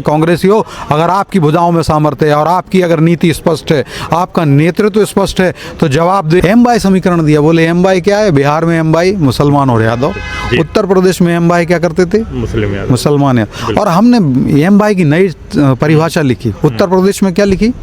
कांग्रेसी हो, अगर आपकी भुजाओं में सामर्थ्य है और आपकी अगर नीति स्पष्ट है, आपका नेतृत्व स्पष्ट है, तो जवाब दे। एम बाई समीकरण दिया, बोले एम बाई क्या है? बिहार में एम बाई मुसलमान और यादव, उत्तर प्रदेश में एम बाई क्या करते थे? मुसलमान है। और हमने एम बाई की नई परिभाषा लिखी, उत्तर प्रदेश में क्या लिखी?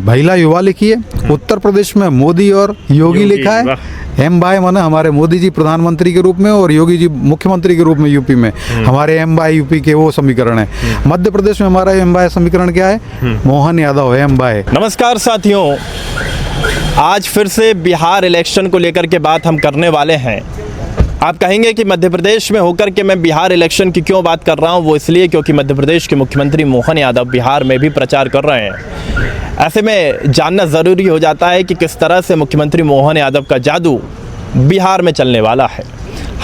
महिला युवा लिखी है, उत्तर प्रदेश में मोदी और योगी लिखा है। एम बाई माने हमारे मोदी जी प्रधानमंत्री के रूप में और योगी जी मुख्यमंत्री के रूप में यूपी में, हमारे एम बाई यूपी के वो समीकरण है। मध्य प्रदेश में हमारा एम बाई समीकरण क्या है? मोहन यादव एम बाई। नमस्कार साथियों, आज फिर से बिहार इलेक्शन को लेकर के बात हम करने वाले हैं। आप कहेंगे कि मध्य प्रदेश में होकर के मैं बिहार इलेक्शन की क्यों बात कर रहा हूं? वो इसलिए क्योंकि मध्य प्रदेश के मुख्यमंत्री मोहन यादव बिहार में भी प्रचार कर रहे हैं। ऐसे में जानना ज़रूरी हो जाता है कि किस तरह से मुख्यमंत्री मोहन यादव का जादू बिहार में चलने वाला है।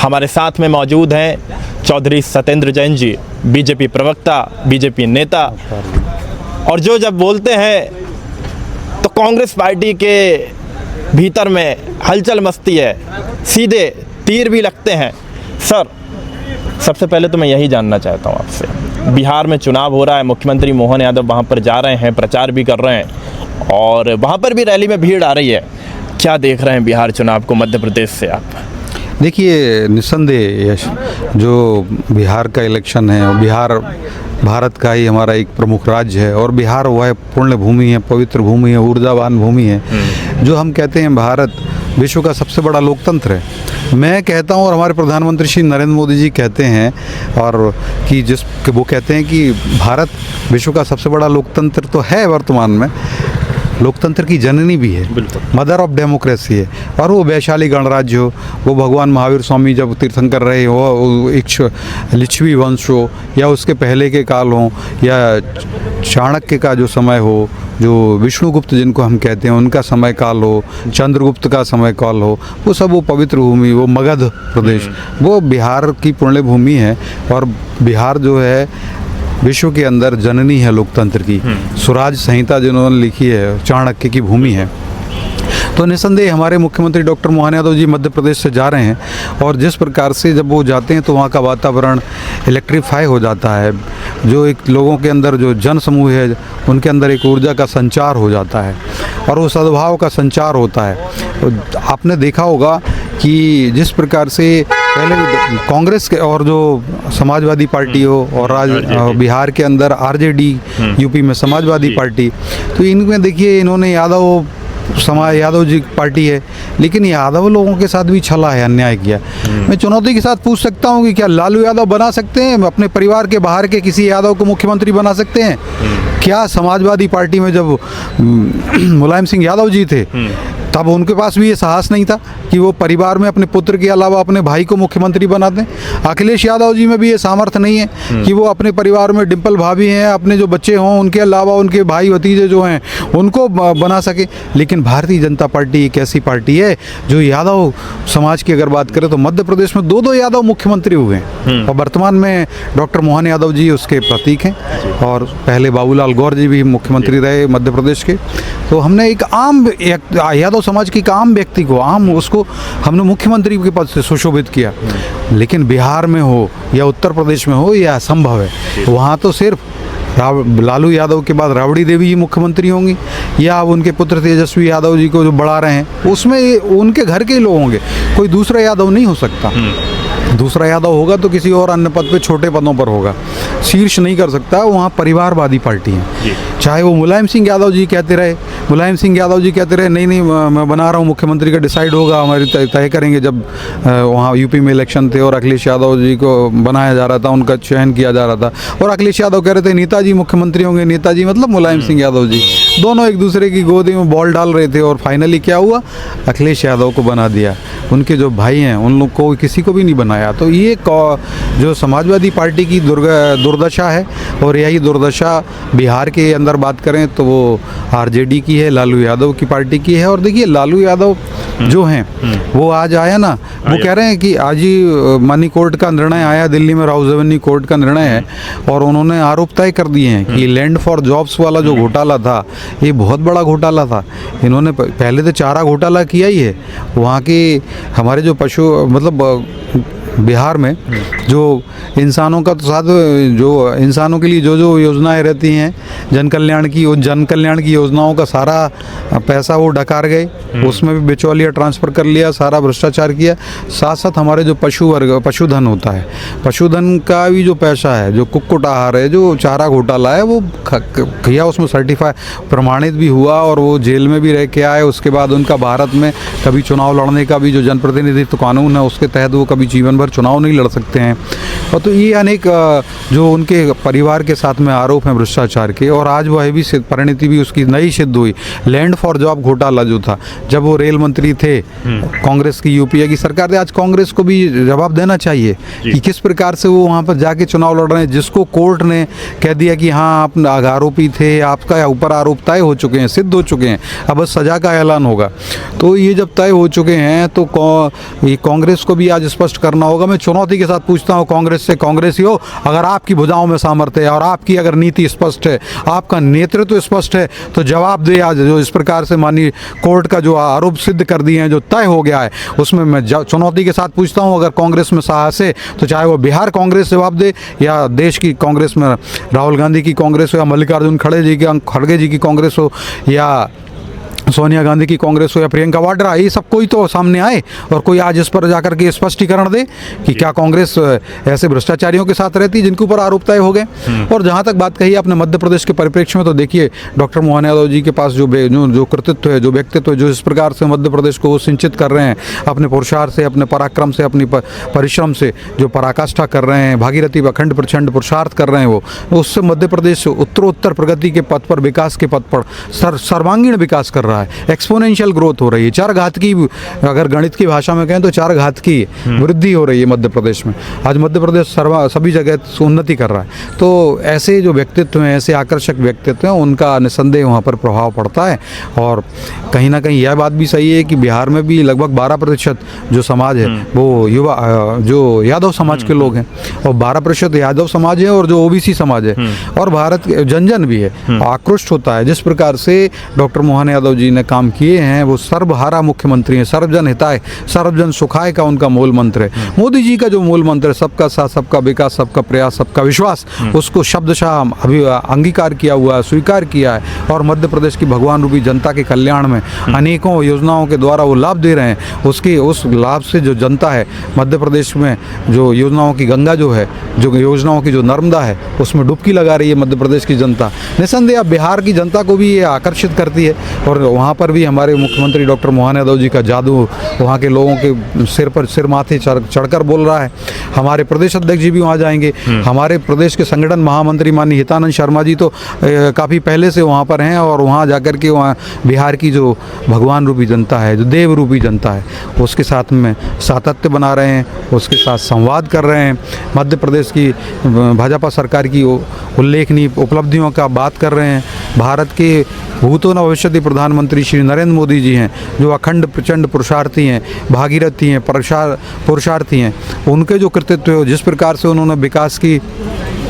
हमारे साथ में मौजूद हैं चौधरी सत्येंद्र जैन जी, बीजेपी प्रवक्ता, बीजेपी नेता, और जो जब बोलते हैं तो कांग्रेस पार्टी के भीतर में हलचल मचती है, सीधे तीर भी लगते हैं। सर, सबसे पहले तो मैं यही जानना चाहता हूँ आपसे, बिहार में चुनाव हो रहा है, मुख्यमंत्री मोहन यादव वहाँ पर जा रहे हैं, प्रचार भी कर रहे हैं और वहाँ पर भी रैली में भीड़ आ रही है। क्या देख रहे हैं बिहार चुनाव को मध्य प्रदेश से आप? देखिए, निस्संदेह यश, जो बिहार का इलेक्शन है, बिहार भारत का ही हमारा एक प्रमुख राज्य है और बिहार वह पुण्य भूमि है, पवित्र भूमि है, ऊर्जावान भूमि है। जो हम कहते हैं भारत विश्व का सबसे बड़ा लोकतंत्र है। मैं कहता हूँ और हमारे प्रधानमंत्री श्री नरेंद्र मोदी जी कहते हैं, और कि वो कहते हैं कि भारत विश्व का सबसे बड़ा लोकतंत्र तो है, वर्तमान में लोकतंत्र की जननी भी है, मदर ऑफ डेमोक्रेसी है। और वो वैशाली गणराज्य हो, वो भगवान महावीर स्वामी जब तीर्थंकर रहे हो, वो लिच्छवी वंश हो, या उसके पहले के काल हो, या चाणक्य का जो समय हो, जो विष्णुगुप्त जिनको हम कहते हैं उनका समय काल हो, चंद्रगुप्त का समय काल हो, वो सब वो पवित्र भूमि, वो मगध प्रदेश, वो बिहार की पुण्य भूमि है। और बिहार जो है विश्व के अंदर जननी है लोकतंत्र की। स्वराज संहिता जिन्होंने लिखी है, चाणक्य की भूमि है। तो निस्संदेह हमारे मुख्यमंत्री डॉक्टर मोहन यादव जी मध्य प्रदेश से जा रहे हैं, और जिस प्रकार से जब वो जाते हैं तो वहाँ का वातावरण इलेक्ट्रीफाई हो जाता है। जो एक लोगों के अंदर जो जन समूह है, उनके अंदर एक ऊर्जा का संचार हो जाता है और वो सद्भाव का संचार होता है। तो आपने देखा होगा कि जिस प्रकार से पहले कांग्रेस के और जो समाजवादी पार्टी हो, और बिहार के अंदर आरजेडी, यूपी में समाजवादी पार्टी, तो इनमें देखिए इन्होंने यादव जी पार्टी है, लेकिन यादव लोगों के साथ भी छला है, अन्याय किया। मैं चुनौती के साथ पूछ सकता हूँ कि क्या लालू यादव बना सकते हैं? अपने परिवार के बाहर के किसी यादव को मुख्यमंत्री बना सकते हैं? क्या समाजवादी पार्टी में जब मुलायम सिंह यादव जी थे, तब उनके पास भी ये साहस नहीं था कि वो परिवार में अपने पुत्र के अलावा अपने भाई को मुख्यमंत्री बना दें? अखिलेश यादव जी में भी ये सामर्थ्य नहीं है कि वो अपने परिवार में डिम्पल भाभी हैं, अपने जो बच्चे हों उनके अलावा उनके भाई भतीजे जो हैं उनको बना सके। लेकिन भारतीय जनता पार्टी एक ऐसी पार्टी है जो यादव समाज की अगर बात करें तो मध्य प्रदेश में 2 यादव मुख्यमंत्री हुए हैं, और वर्तमान में डॉक्टर मोहन यादव जी उसके प्रतीक हैं, और पहले बाबूलाल गौर जी भी मुख्यमंत्री रहे मध्य प्रदेश के। तो हमने एक आम यादव समाज की एक आम व्यक्ति को, उसको हमने मुख्यमंत्री के पद से सुशोभित किया। लेकिन बिहार में हो या उत्तर प्रदेश में हो, यह असंभव है। वहाँ तो सिर्फ लालू यादव के बाद राबड़ी देवी जी मुख्यमंत्री होंगी, या अब उनके पुत्र तेजस्वी यादव जी को जो बढ़ा रहे हैं उसमें उनके घर के ही लोग होंगे, कोई दूसरा यादव नहीं हो सकता। दूसरा यादव होगा तो किसी और अन्य पद पे, छोटे पदों पर होगा, शीर्ष नहीं कर सकता। वहाँ परिवारवादी पार्टी है। चाहे वो मुलायम सिंह यादव जी कहते रहे नहीं मैं बना रहा हूँ मुख्यमंत्री का डिसाइड होगा, हमारी तय करेंगे। जब वहाँ यूपी में इलेक्शन थे और अखिलेश यादव जी को बनाया जा रहा था, उनका चयन किया जा रहा था, और अखिलेश यादव कह रहे थे नेताजी मुख्यमंत्री होंगे, नेताजी मतलब मुलायम सिंह यादव जी, दोनों एक दूसरे की गोदी में बॉल डाल रहे थे। और फाइनली क्या हुआ? अखिलेश यादव को बना दिया। उनके जो भाई हैं उन लोग को किसी को भी नहीं बनाया। तो ये जो समाजवादी पार्टी की दुर्दशा है, और यही दुर्दशा बिहार के अंदर बात करें तो वो आरजेडी की है, लालू यादव की पार्टी की है। और देखिए लालू यादव जो हैं वो आज आया ना, वो कह रहे हैं कि आज ही मानी कोर्ट का निर्णय आया, दिल्ली में राउज एवेन्यू कोर्ट का निर्णय है, और उन्होंने आरोप तय कर दिए हैं कि लैंड फॉर जॉब्स वाला जो घोटाला था, ये बहुत बड़ा घोटाला था। इन्होंने पहले तो चारा घोटाला किया ही है, वहाँ के हमारे जो बिहार में जो इंसानों का तो साथ जो इंसानों के लिए जो जो योजनाएं रहती हैं जन कल्याण की, वो जन कल्याण की योजनाओं का सारा पैसा वो डकार गए, उसमें भी बिचौलिया ट्रांसफ़र कर लिया, सारा भ्रष्टाचार किया। साथ साथ हमारे जो पशुधन होता है, पशुधन का भी जो पैसा है, जो कुक्कुट आहार है, जो चारा घोटाला है, वो किया, उसमें सर्टिफाई प्रमाणित भी हुआ और वो जेल में भी रह के आए। उसके बाद उनका भारत में कभी चुनाव लड़ने का भी जो जनप्रतिनिधित्व कानून है उसके तहत वो कभी जीवन भर चुनाव नहीं लड़ सकते हैं। और तो ये अनेक जो उनके परिवार के साथ में आरोप हैं भ्रष्टाचार के, और आज वह भी परिणति भी उसकी नई सिद्ध हुई। लैंड फॉर जॉब घोटाला जो था, जब वो रेल मंत्री थे कांग्रेस की, यूपीए की सरकार थे, आज कांग्रेस को भी जवाब देना चाहिए कि किस प्रकार से वो वहाँ पर जाके चुनाव लड़ रहे हैं, जिसको कोर्ट ने कह दिया कि हाँ आप आरोपी थे, आपका ऊपर आरोप तय हो चुके हैं, सिद्ध हो चुके हैं, अब बस सजा का ऐलान होगा। तो ये जब तय हो चुके हैं तो ये कांग्रेस को भी आज स्पष्ट करना होगा। मैं चुनौती के साथ पूछता हूँ कांग्रेस से, कांग्रेसियों, अगर आपकी भुजाओं में सामर्थ्य है और आपकी अगर नीति स्पष्ट है, आपका नेतृत्व स्पष्ट है, तो जवाब दे। आज जो इस प्रकार से माननीय कोर्ट का जो आरोप सिद्ध कर दिए हैं, जो तय हो गया है, उसमें मैं चुनौती के साथ पूछता हूँ, अगर कांग्रेस में साहस है तो चाहे वो बिहार कांग्रेस जवाब दे, या देश की कांग्रेस में राहुल गांधी की कांग्रेस हो, या मल्लिकार्जुन खड़गे जी की कांग्रेस हो, या सोनिया गांधी की कांग्रेस हो, या प्रियंका वाड्रा, ये सब कोई तो सामने आए और कोई आज इस पर जाकर के स्पष्टीकरण दे कि क्या कांग्रेस ऐसे भ्रष्टाचारियों के साथ रहती है जिनके ऊपर आरोप तय हो गए। और जहाँ तक बात कही आपने मध्य प्रदेश के परिप्रेक्ष्य में, तो देखिए डॉक्टर मोहन यादव जी के पास जो कृतित्व है, जो व्यक्तित्व है, जो इस प्रकार से मध्य प्रदेश को वो सिंचित कर रहे हैं अपने पुरुषार्थ से, अपने पराक्रम से, अपनी परिश्रम से, जो पराकाष्ठा कर रहे हैं, भागीरथी अखंड प्रचंड पुरुषार्थ कर रहे हैं, वो उससे मध्य प्रदेश उत्तरोत्तर प्रगति के पथ पर, विकास के पथ पर सर्वांगीण विकास कर रहा है। एक्सपोनेंशियल ग्रोथ हो रही है, 4 घात की, अगर गणित की भाषा में कहें तो 4 घात की वृद्धि हो रही है मध्य प्रदेश में। आज मध्य प्रदेश सभी जगह उन्नति कर रहा है। तो ऐसे जो व्यक्तित्व हैं, ऐसे आकर्षक व्यक्तित्व हैं, उनका निसंदेह वहाँ पर प्रभाव पड़ता है। और कहीं ना कहीं यह बात भी सही है कि बिहार में भी लगभग 12% जो समाज है वो युवा, जो यादव समाज के लोग हैं, और 12% यादव समाज है और जो ओबीसी समाज है, और भारत जन जन भी है। आक्रोश होता है जिस प्रकार से डॉक्टर मोहन यादव जी ने काम किए हैं। वो सर्वहारा मुख्यमंत्री हैं, सर्वजन हिताय सर्वजन सुखाय का उनका मूल मंत्र है। मोदी जी का जो मूल मंत्र है, सबका साथ, सबका विकास, सबका प्रयास, सबका विश्वास, उसको शब्दशाह अंगीकार किया हुआ है, स्वीकार किया है। और मध्य प्रदेश की भगवान रूपी जनता के कल्याण में अनेकों योजनाओं के द्वारा वो लाभ दे रहे हैं। उस लाभ से जो जनता है मध्य प्रदेश में, जो योजनाओं की गंगा जो है, जो योजनाओं की जो नर्मदा है, उसमें डुबकी लगा रही है मध्य प्रदेश की जनता। निसंदेह बिहार की जनता को भी ये आकर्षित करती है। और वहाँ पर भी हमारे मुख्यमंत्री डॉक्टर मोहन यादव जी का जादू वहाँ के लोगों के सिर माथे चढ़कर बोल रहा है। हमारे प्रदेश अध्यक्ष जी भी वहाँ जाएंगे। हमारे प्रदेश के संगठन महामंत्री माननीय हितानंद शर्मा जी तो काफ़ी पहले से वहाँ पर हैं, और वहाँ जाकर के वहाँ बिहार की जो भगवान रूपी जनता है, जो देव रूपी जनता है, उसके साथ में सातत्य बना रहे हैं, उसके साथ संवाद कर रहे हैं। मध्य प्रदेश की भाजपा सरकार की उल्लेखनीय उपलब्धियों का बात कर रहे हैं। भारत के भूतो न भविष्यति प्रधानमंत्री श्री नरेंद्र मोदी जी हैं, जो अखंड प्रचंड पुरुषार्थी हैं, भागीरथी हैं, पुरुषार्थी हैं। उनके जो कृतित्व है, जिस प्रकार से उन्होंने विकास की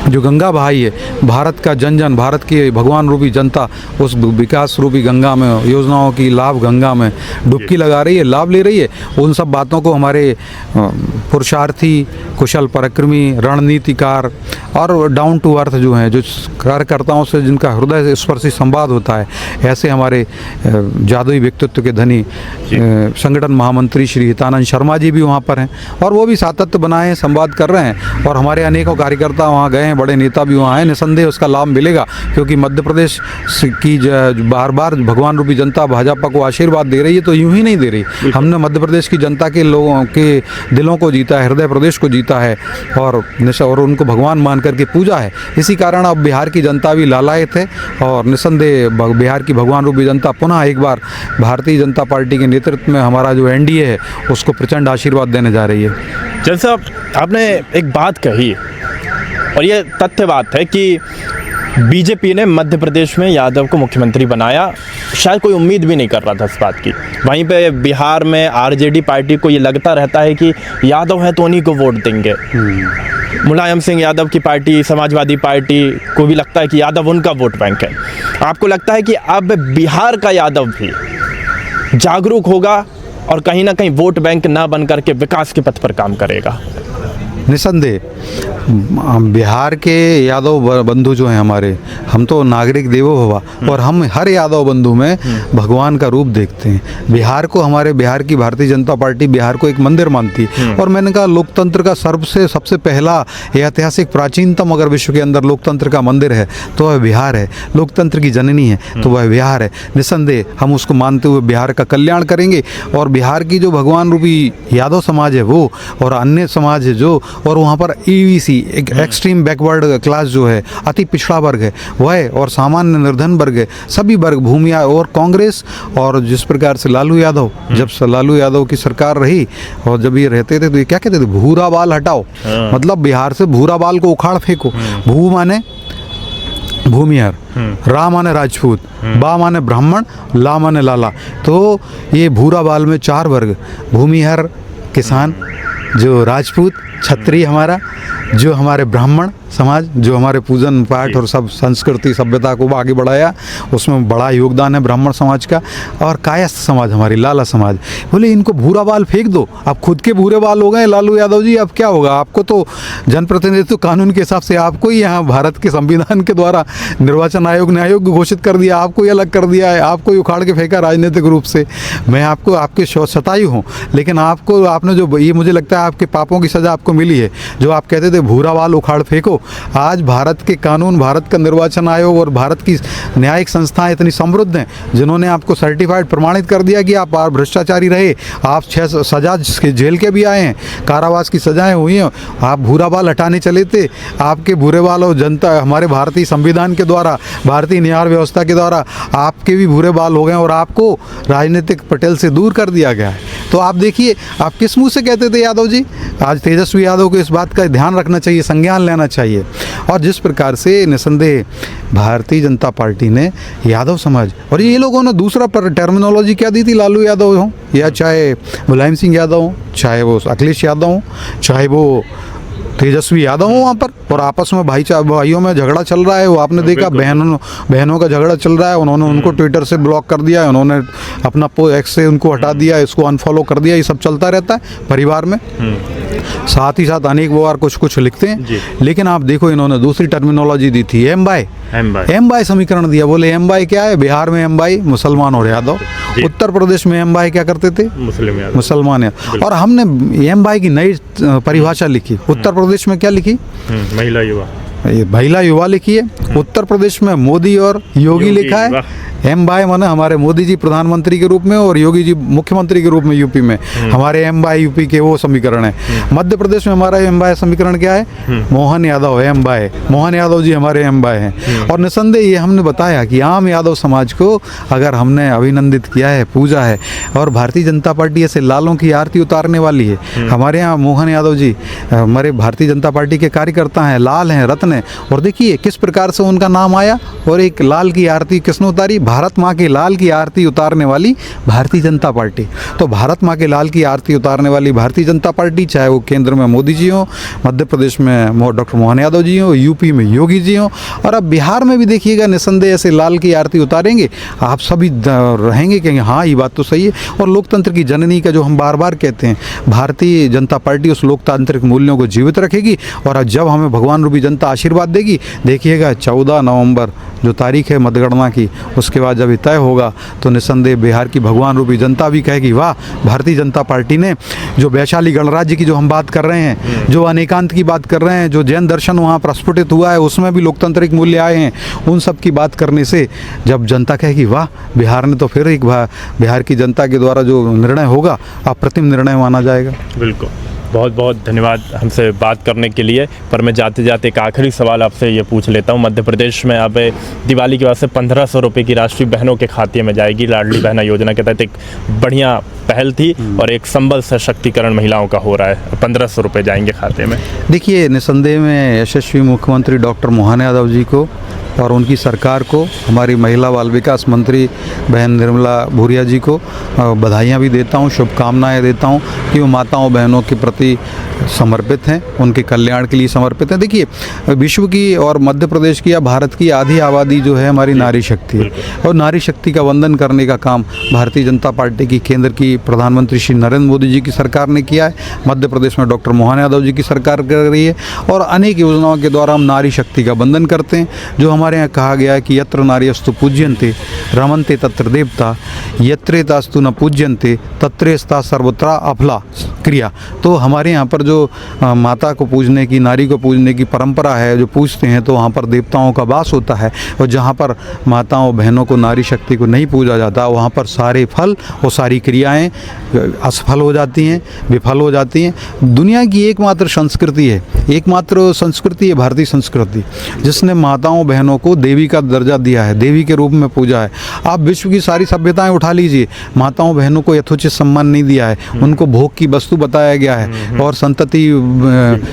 जो गंगा बहाई है, भारत का जन जन, भारत की भगवान रूपी जनता उस विकास रूपी गंगा में, योजनाओं की लाभ गंगा में डुबकी लगा रही है, लाभ ले रही है। उन सब बातों को हमारे पुरुषार्थी, कुशल पराक्रमी, रणनीतिकार और डाउन टू अर्थ जो हैं, जो कार्यकर्ताओं से जिनका हृदय स्पर्शी संवाद होता है, ऐसे हमारे जादुई व्यक्तित्व के धनी संगठन महामंत्री श्री हितानंद शर्मा जी भी वहाँ पर हैं, और वो भी सातत्य बनाए हैं, संवाद कर रहे हैं। और हमारे अनेकों कार्यकर्ता वहाँ गए, बड़े नेता भी वहाँ हैं। निसंदेह उसका लाभ मिलेगा, क्योंकि मध्य प्रदेश की बार बार भगवान रूपी जनता भाजपा को आशीर्वाद दे रही है, तो यूं ही नहीं दे रही। हमने मध्य प्रदेश की जनता के लोगों के दिलों को जीता है, हृदय प्रदेश को जीता है, और उनको भगवान मान करके पूजा है। इसी कारण अब बिहार की जनता भी लालायित है, और निसंदेह बिहार की भगवान रूपी जनता पुनः एक बार भारतीय जनता पार्टी के नेतृत्व में हमारा जो एनडीए है उसको प्रचंड आशीर्वाद देने जा रही है। जैसा आपने एक बात कही, और ये तथ्य बात है कि बीजेपी ने मध्य प्रदेश में यादव को मुख्यमंत्री बनाया, शायद कोई उम्मीद भी नहीं कर रहा था इस बात की। वहीं पे बिहार में आरजेडी पार्टी को ये लगता रहता है कि यादव है तो उन्हीं को वोट देंगे। मुलायम सिंह यादव की पार्टी, समाजवादी पार्टी को भी लगता है कि यादव उनका वोट बैंक है। आपको लगता है कि अब बिहार का यादव भी जागरूक होगा और कहीं ना कहीं वोट बैंक ना बन करके विकास के पथ पर काम करेगा? निसंदेह बिहार के यादव बंधु जो हैं हमारे, हम तो नागरिक देवो भव, और हम हर यादव बंधु में भगवान का रूप देखते हैं। बिहार को, हमारे बिहार की भारतीय जनता पार्टी बिहार को एक मंदिर मानती है। और मैंने कहा लोकतंत्र का सबसे पहला ऐतिहासिक प्राचीनतम अगर विश्व के अंदर लोकतंत्र का मंदिर है तो वह बिहार है, लोकतंत्र की जननी है तो वह बिहार है। निसंदेह हम उसको मानते हुए बिहार का कल्याण करेंगे। और बिहार की जो भगवान रूपी यादव समाज है वो, और अन्य समाज है जो, और वहाँ पर EBC एक एक्सट्रीम बैकवर्ड क्लास जो है, अति पिछड़ा वर्ग है वह है, और सामान्य निर्धन वर्ग है, सभी वर्ग भूमिया, और कांग्रेस, और जिस प्रकार से लालू यादव, जब लालू यादव की सरकार रही और जब ये रहते थे तो ये क्या कहते थे, भूरा बाल हटाओ, मतलब बिहार से भूरा बाल को उखाड़ फेंको। भू माने भूमिहार, रा माने राजपूत, बा माने ब्राह्मण, ला माने लाला। तो ये भूरा बाल में 4 वर्ग, भूमिहार किसान, जो राजपूत क्षत्रिय हमारा, जो हमारे ब्राह्मण समाज, जो हमारे पूजन पाठ और सब संस्कृति सभ्यता को आगे बढ़ाया, उसमें बड़ा योगदान है ब्राह्मण समाज का। और कायस्थ समाज हमारी, लाला समाज। बोले इनको भूरा बाल फेंक दो, अब खुद के भूरे बाल हो गए लालू यादव जी, अब क्या होगा? आपको तो जनप्रतिनिधित्व कानून के हिसाब से आपको ही यहाँ भारत के संविधान के द्वारा निर्वाचन आयोग ने अयोग्य घोषित कर दिया, आपको ही अलग कर दिया है, आपको ही उखाड़ के फेंका राजनीतिक रूप से। मैं आपको आपके शतायु हूँ, लेकिन आपको, आपने जो, ये मुझे लगता है आपके पापों की सज़ा आपको मिली है। जो आप कहते थे भूरा बाल उखाड़ फेंको, आज भारत के कानून, भारत का निर्वाचन आयोग और भारत की न्यायिक संस्थाएं इतनी समृद्ध हैं जिन्होंने आपको सर्टिफाइड प्रमाणित कर दिया कि आप भ्रष्टाचारी रहे, आप 6 सजा जेल के भी आए हैं, कारावास की सजाएं हुई हैं, आप भूरा बाल हटाने चले थे, आपके भूरे बाल और जनता, हमारे भारतीय संविधान के द्वारा, भारतीय न्याय व्यवस्था के द्वारा आपके भी भूरे बाल हो गए और आपको राजनीतिक पटेल से दूर कर दिया गया है। तो आप देखिए, आप किस मुँह से कहते थे यादव जी? आज तेजस्वी यादव को इस बात का ध्यान रखना चाहिए, संज्ञान लेना चाहिए। और जिस प्रकार से निसंदेह भारतीय जनता पार्टी ने यादव समाज, और ये लोगों ने दूसरा पर टर्मिनोलॉजी क्या दी थी, लालू यादव हो या चाहे मुलायम सिंह यादव हो, चाहे वो अखिलेश यादव हो, चाहे वो तेजस्वी यादव हो वहाँ पर, और आपस में भाइयों में झगड़ा चल रहा है। वो आपने देखा, बहनों का झगड़ा चल रहा है, उन्होंने उनको ट्विटर से ब्लॉक कर दिया, उन्होंने अपना एक्स से उनको हटा दिया, इसको अनफॉलो कर दिया। ये सब चलता रहता है परिवार में। साथ ही साथ अनेक बार कुछ लिखते हैं। लेकिन आप देखो, इन्होंने दूसरी टर्मिनोलॉजी दी थी, एम बाय समीकरण दिया। बोले एम बाय क्या है? बिहार में एम बाय मुसलमान और यादव, उत्तर प्रदेश में एम बाय क्या करते थे? मुसलमान। और हमने एम बाय की नई परिभाषा लिखी। उत्तर प्रदेश में क्या लिखी? महिला युवा लिखी है। उत्तर प्रदेश में मोदी और योगी लिखा है। एम बाय माने हमारे मोदी जी प्रधानमंत्री के रूप में और योगी जी मुख्यमंत्री के रूप में यूपी में, हमारे एम बाय यूपी के वो समीकरण है। मध्य प्रदेश में हमारा एम बाय समीकरण क्या है? मोहन यादव है एम बाय, मोहन यादव जी हमारे एम बाय हैं। और निसंदेह ये हमने बताया कि आम यादव समाज को अगर हमने अभिनंदित किया है, पूजा है, और भारतीय जनता पार्टी ऐसे लालों की आरती उतारने वाली है। हमारे यहाँ मोहन यादव जी हमारे भारतीय जनता पार्टी के कार्यकर्ता हैं, लाल हैं, रत्न हैं। और देखिए किस प्रकार से उनका नाम आया, और एक लाल की आरती किसने उतारी? भारत माँ के लाल की आरती उतारने वाली भारतीय जनता पार्टी। तो भारत माँ के लाल की आरती उतारने वाली भारतीय जनता पार्टी, चाहे वो केंद्र में मोदी जी हों, मध्य प्रदेश में डॉक्टर मोहन यादव जी हों, यूपी में योगी जी हों, और अब बिहार में भी देखिएगा निसंदेह ऐसे लाल की आरती उतारेंगे। आप सभी रहेंगे कि हाँ ये बात तो सही है। और लोकतंत्र की जननी का जो हम बार बार कहते हैं, भारतीय जनता पार्टी उस लोकतांत्रिक मूल्यों को जीवित रखेगी। और जब हमें भगवान रूपी जनता आशीर्वाद देगी, देखिएगा 14 नवंबर जो तारीख है मतगणना की, उसके बाद जब तय होगा तो निसंदेह बिहार की भगवान रूपी जनता भी कहेगी वाह, भारतीय जनता पार्टी ने जो वैशाली गणराज्य की जो हम बात कर रहे हैं, जो अनेकांत की बात कर रहे हैं, जो जैन दर्शन वहाँ प्रस्फुटित हुआ है, उसमें भी लोकतांत्रिक मूल्य आए हैं, उन सब की बात करने से जब जनता कहेगी वाह, बिहार ने तो फिर एक बिहार की जनता के द्वारा जो निर्णय होगा अप्रतिम निर्णय माना जाएगा। बिल्कुल, बहुत बहुत धन्यवाद हमसे बात करने के लिए। पर मैं जाते जाते एक आखिरी सवाल आपसे ये पूछ लेता हूँ। मध्य प्रदेश में अब दिवाली के बाद से 1500 रुपये की राशि बहनों के खाते में जाएगी। लाडली बहना योजना के तहत एक बढ़िया पहल थी और एक संबल सशक्तिकरण महिलाओं का हो रहा है। 1500 रुपये जाएंगे खाते में। देखिए, निसंदेह में यशस्वी मुख्यमंत्री डॉक्टर मोहन यादव जी को और उनकी सरकार को, हमारी महिला बाल विकास मंत्री बहन निर्मला भूरिया जी को बधाइयाँ भी देता हूँ, शुभकामनाएं देता हूँ कि वो माताओं बहनों के प्रति समर्पित हैं, उनके कल्याण के लिए समर्पित हैं। देखिए, विश्व की और मध्य प्रदेश की या भारत की आधी आबादी जो है हमारी नारी शक्ति है, और नारी शक्ति का वंदन करने का काम भारतीय जनता पार्टी की केंद्र की प्रधानमंत्री श्री नरेंद्र मोदी जी की सरकार ने किया है। मध्य प्रदेश में डॉक्टर मोहन यादव जी की सरकार कर रही है, और अनेक योजनाओं के द्वारा हम नारी शक्ति का वंदन करते हैं। जो हमारे यहाँ कहा गया है कि यत्र नार्यस्तु पूज्यन्ते रमन्ते तत्र देवता, यत्रेतास्तु न पूज्यन्ते तत्रेस्ता सर्वत्र अफला क्रिया। तो हमारे यहाँ पर जो माता को पूजने की, नारी को पूजने की परंपरा है, जो पूजते हैं तो वहाँ पर देवताओं का वास होता है। और जहाँ पर माताओं बहनों को, नारी शक्ति को नहीं पूजा जाता, वहाँ पर सारे फल और सारी क्रियाएं असफल हो जाती हैं, विफल हो जाती हैं। दुनिया की एकमात्र संस्कृति है, एकमात्र संस्कृति है भारतीय संस्कृति, जिसने माताओं बहनों को देवी का दर्जा दिया है, देवी के रूप में पूजा है। आप विश्व की सारी सभ्यताएं उठा लीजिए, माताओं बहनों को यथोचित सम्मान नहीं दिया है, उनको भोग की वस्तु बताया गया है और संतति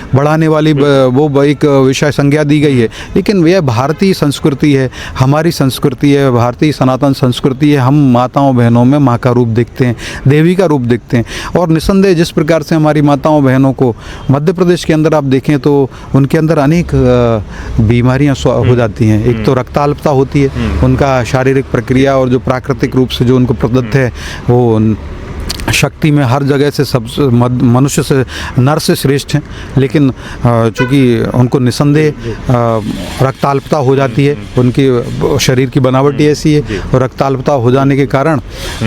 बढ़ाने वाली वो एक विषय संज्ञा दी गई है। लेकिन यह भारतीय संस्कृति है, हमारी संस्कृति है, भारतीय सनातन संस्कृति है। हम माताओं बहनों में माँ का रूप देखते हैं, देवी का रूप देखते हैं। और निस्संदेह जिस प्रकार से हमारी माताओं बहनों को मध्य प्रदेश के अंदर आप देखें तो उनके अंदर अनेक बीमारियां हो जाती हैं। एक तो रक्ताल्पता होती है, उनका शारीरिक प्रक्रिया और जो प्राकृतिक रूप से जो उनको प्रदत्त है वो शक्ति में हर जगह से सब मनुष्य से, नर से श्रेष्ठ हैं। लेकिन चूँकि उनको निस्संदेह रक्ताल्पता हो जाती है, उनकी शरीर की बनावट ही ऐसी है, और रक्ताल्पता हो जाने के कारण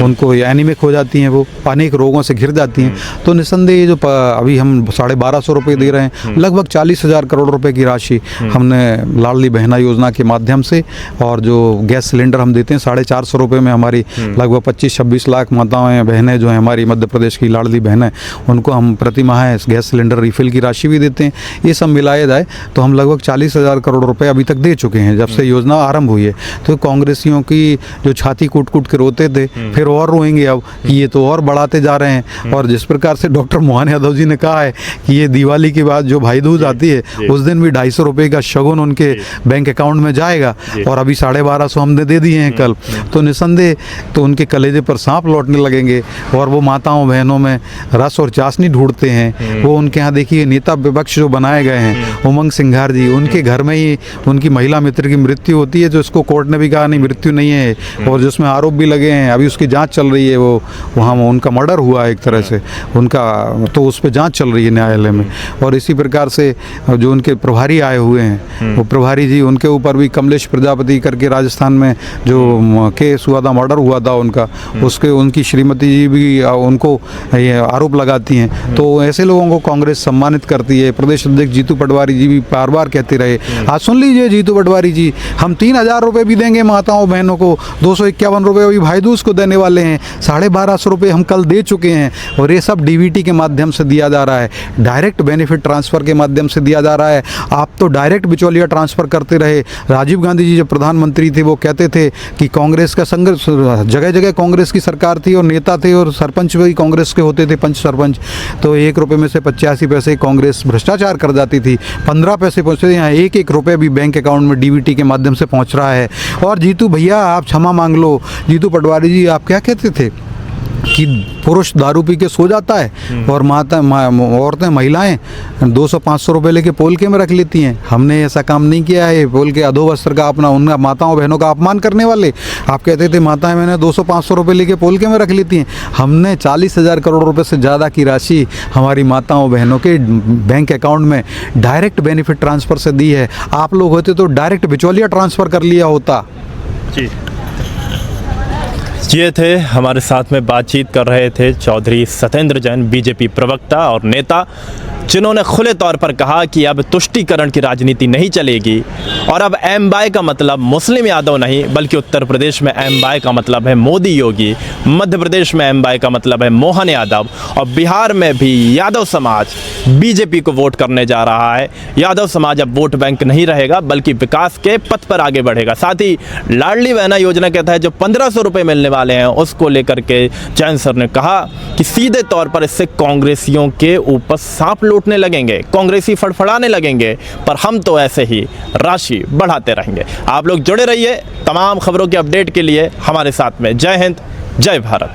उनको एनीमिक हो जाती हैं, वो अनेक रोगों से घिर जाती हैं। तो निस्संदेह जो अभी हम 1250 रुपये दे रहे हैं, लगभग 40,000 करोड़ रुपए की राशि हमने लाडली बहना योजना के माध्यम से, और जो गैस सिलेंडर हम देते हैं 450 रुपये में, हमारी लगभग 25-26 लाख माताएँ बहनें जो हैं हमारी मध्य प्रदेश की लाडली बहनें, उनको हम प्रति माह गैस सिलेंडर रिफिल की राशि भी देते हैं। ये सब मिलाया जाए तो हम लगभग 40,000 करोड़ रुपए अभी तक दे चुके हैं जब से योजना आरंभ हुई है। तो कांग्रेसियों की जो छाती कूट कूट के रोते थे, फिर और रोएंगे अब कि ये तो और बढ़ाते जा रहे हैं। और जिस प्रकार से डॉक्टर मोहन यादव जी ने कहा है कि ये दिवाली के बाद जो भाई दूज आती है उस दिन भी 250 रुपये का शगुन उनके बैंक अकाउंट में जाएगा, और अभी 1250 हमने दे दिए हैं कल। तो निस्संदेह तो उनके कलेजे पर सांप लौटने लगेंगे, और वो माताओं बहनों में रस और चाशनी ढूंढते हैं। वो उनके यहाँ देखिए नेता विपक्ष जो बनाए गए हैं, उमंग सिंघार जी, उनके घर में ही उनकी महिला मित्र की मृत्यु होती है, जो इसको कोर्ट ने भी कहा नहीं मृत्यु नहीं है, और जिसमें आरोप भी लगे हैं, अभी उसकी जांच चल रही है। वो वहाँ उनका मर्डर हुआ एक तरह से, उनका तो उस पर जांच चल रही है न्यायालय में। और इसी प्रकार से जो उनके प्रभारी आए हुए हैं, वो प्रभारी जी, उनके ऊपर भी कमलेश प्रजापति करके राजस्थान में जो केस हुआ था, मर्डर हुआ था उनका, उसके उनकी श्रीमती जी भी उनको ये आरोप लगाती हैं। तो ऐसे लोगों को कांग्रेस सम्मानित करती है। प्रदेश अध्यक्ष जीतू पटवारी जी भी बार बार कहते रहे, आज सुन लीजिए जीतू पटवारी जी, हम 3,000 रुपये भी देंगे माताओं बहनों को, 251 रुपये अभी भाई दूज को देने वाले हैं, 1250 रुपये हम कल दे चुके हैं। और ये सब डीबीटी के माध्यम से दिया जा रहा है, डायरेक्ट बेनिफिट ट्रांसफ़र के माध्यम से दिया जा रहा है। आप तो डायरेक्ट बिचौलिया ट्रांसफ़र करते रहे। राजीव गांधी जी जब प्रधानमंत्री थे वो कहते थे कि कांग्रेस का संघर्ष, जगह जगह कांग्रेस की सरकार थी और नेता थे और सरपंच भी कांग्रेस के होते थे, पंच सरपंच, तो 1 रुपये में से 85 पैसे कांग्रेस भ्रष्टाचार कर जाती थी, 15 पैसे पहुँचते थे। यहाँ 1-1 रुपये भी बैंक अकाउंट में डीबीटी के माध्यम से पहुँच रहा है। और जीतू भैया आप क्षमा मांग लो, जीतू पटवारी जी आप क्या कहते थे कि पुरुष दारू पी के सो जाता है और औरतें महिलाएं 200-500 रुपये लेके पोलके में रख लेती हैं। हमने ऐसा काम नहीं किया है, पोल के अधोवस्त्र का अपना उन माताओं बहनों का अपमान करने वाले। आप कहते थे माताएं मैंने 200-500 रुपये लेके पोलके में रख लेती हैं। हमने 40,000 करोड़ रुपए से ज़्यादा की राशि हमारी माताओं बहनों के बैंक अकाउंट में डायरेक्ट बेनिफिट ट्रांसफ़र से दी है। आप लोग होते तो डायरेक्ट बिचौलिया ट्रांसफ़र कर लिया होता। जी, ये थे हमारे साथ में बातचीत कर रहे थे चौधरी सत्येंद्र जैन, बीजेपी प्रवक्ता और नेता, जिन्होंने खुले तौर पर कहा कि अब तुष्टीकरण की राजनीति नहीं चलेगी और अब एम बाय का मतलब मुस्लिम यादव नहीं बल्कि उत्तर प्रदेश में एम बाय का मतलब है मोदी योगी, मध्य प्रदेश में एम बाय का मतलब है मोहन यादव, और बिहार में भी यादव समाज बीजेपी को वोट करने जा रहा है। यादव समाज अब वोट बैंक नहीं रहेगा बल्कि विकास के पथ पर आगे बढ़ेगा। साथ ही लाडली बहना योजना के तहत जो 1,500 रुपये मिलने वाले हैं उसको लेकर के जैन सर ने कहा कि सीधे तौर पर इससे कांग्रेसियों के ऊपर सांप लौटने लगेंगे, कांग्रेसी फड़फड़ाने लगेंगे, पर हम तो ऐसे ही राशि बढ़ाते रहेंगे। आप लोग जुड़े रहिए तमाम खबरों के अपडेट के लिए हमारे साथ में। जय हिंद, जय भारत।